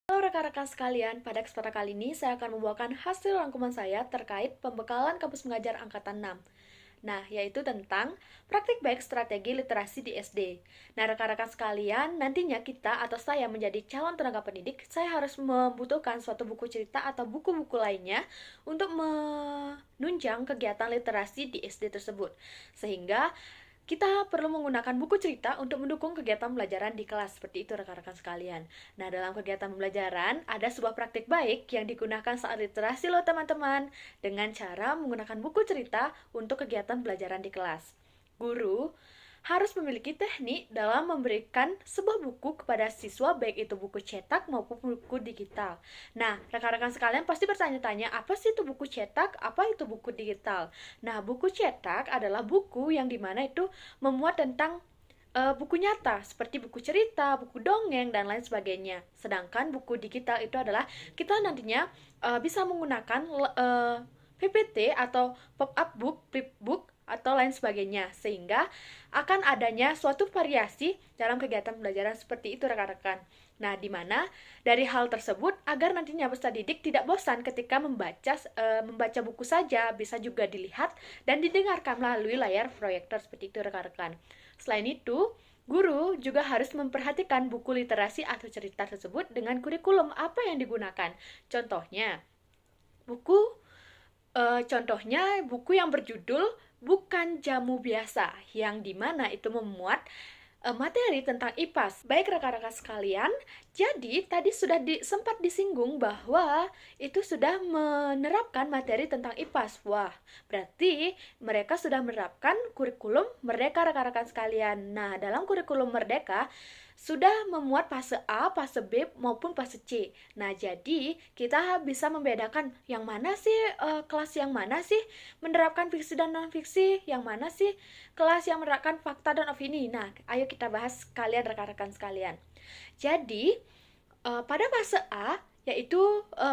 Halo rekan-rekan sekalian, pada kesempatan kali ini saya akan membawakan hasil rangkuman saya terkait pembekalan kampus mengajar angkatan 6. Nah, yaitu tentang praktik baik strategi literasi di SD. Nah, rekan-rekan sekalian, nantinya kita atau saya menjadi calon tenaga pendidik, saya harus membutuhkan suatu buku cerita atau buku-buku lainnya untuk menunjang kegiatan literasi di SD tersebut. Sehingga kita perlu menggunakan buku cerita untuk mendukung kegiatan pembelajaran di kelas, seperti itu rekan-rekan sekalian. Nah, dalam kegiatan pembelajaran, ada sebuah praktik baik yang digunakan saat literasi loh teman-teman, dengan cara menggunakan buku cerita untuk kegiatan pembelajaran di kelas. Guru harus memiliki teknik dalam memberikan sebuah buku kepada siswa, baik itu buku cetak maupun buku digital. Nah, rekan-rekan sekalian pasti bertanya-tanya, apa sih itu buku cetak, apa itu buku digital? Nah, buku cetak adalah buku yang dimana itu memuat tentang buku nyata, seperti buku cerita, buku dongeng, dan lain sebagainya. Sedangkan buku digital itu adalah kita nantinya bisa menggunakan PPT atau pop-up book, flipbook, atau lain sebagainya, sehingga akan adanya suatu variasi dalam kegiatan pembelajaran seperti itu rekan-rekan. Nah, di mana dari hal tersebut agar nantinya peserta didik tidak bosan ketika membaca buku saja, bisa juga dilihat dan didengarkan melalui layar proyektor seperti itu rekan-rekan. Selain itu, guru juga harus memperhatikan buku literasi atau cerita tersebut dengan kurikulum apa yang digunakan. Contohnya, buku contohnya buku yang berjudul Bukan Jamu Biasa, yang dimana itu memuat materi tentang IPAS. Baik rekan-rekan sekalian, jadi tadi sudah sempat disinggung bahwa itu sudah menerapkan materi tentang IPAS. Wah, berarti mereka sudah menerapkan kurikulum Merdeka rekan-rekan sekalian. Nah, dalam kurikulum Merdeka sudah memuat fase A, fase B, maupun fase C. Nah, jadi kita bisa membedakan yang mana sih kelas yang mana sih menerapkan fiksi dan non-fiksi, yang mana sih kelas yang menerapkan fakta dan opini. Nah, ayo kita bahas kalian rekan-rekan sekalian. Jadi, pada fase A, yaitu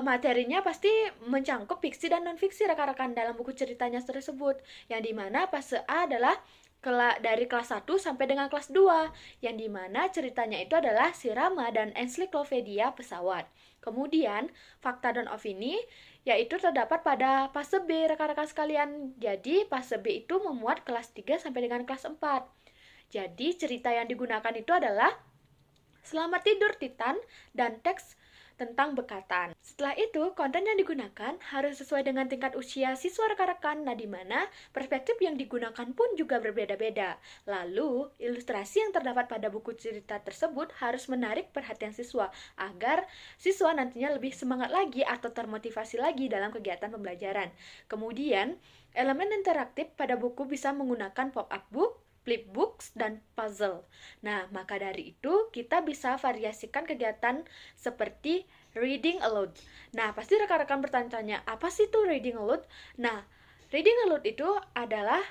materinya pasti mencangkup fiksi dan non-fiksi rekan-rekan dalam buku ceritanya tersebut. Yang dimana fase A adalah dari kelas 1 sampai dengan kelas 2, yang dimana ceritanya itu adalah Sirama dan ensiklopedia pesawat. Kemudian, fakta dan opini yaitu terdapat pada fase B rekan-rekan sekalian. Jadi, fase B itu memuat kelas 3 sampai dengan kelas 4. Jadi, cerita yang digunakan itu adalah Selamat Tidur Titan dan teks tentang bekatan. Setelah itu, konten yang digunakan harus sesuai dengan tingkat usia siswa rekan-rekan, nah di mana perspektif yang digunakan pun juga berbeda-beda. Lalu, ilustrasi yang terdapat pada buku cerita tersebut harus menarik perhatian siswa, agar siswa nantinya lebih semangat lagi atau termotivasi lagi dalam kegiatan pembelajaran. Kemudian, elemen interaktif pada buku bisa menggunakan pop-up book, flipbooks, dan puzzle. Nah, maka dari itu kita bisa variasikan kegiatan seperti reading aloud. Nah, pasti rekan-rekan bertanya-tanya, apa sih itu reading aloud? Nah, reading aloud itu adalah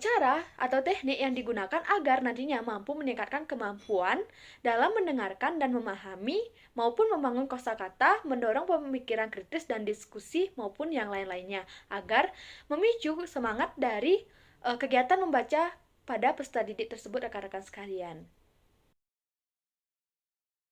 cara atau teknik yang digunakan agar nantinya mampu meningkatkan kemampuan dalam mendengarkan dan memahami maupun membangun kosakata, mendorong pemikiran kritis dan diskusi maupun yang lain-lainnya, agar memicu semangat dari kegiatan membaca pada peserta didik tersebut rekan-rekan sekalian.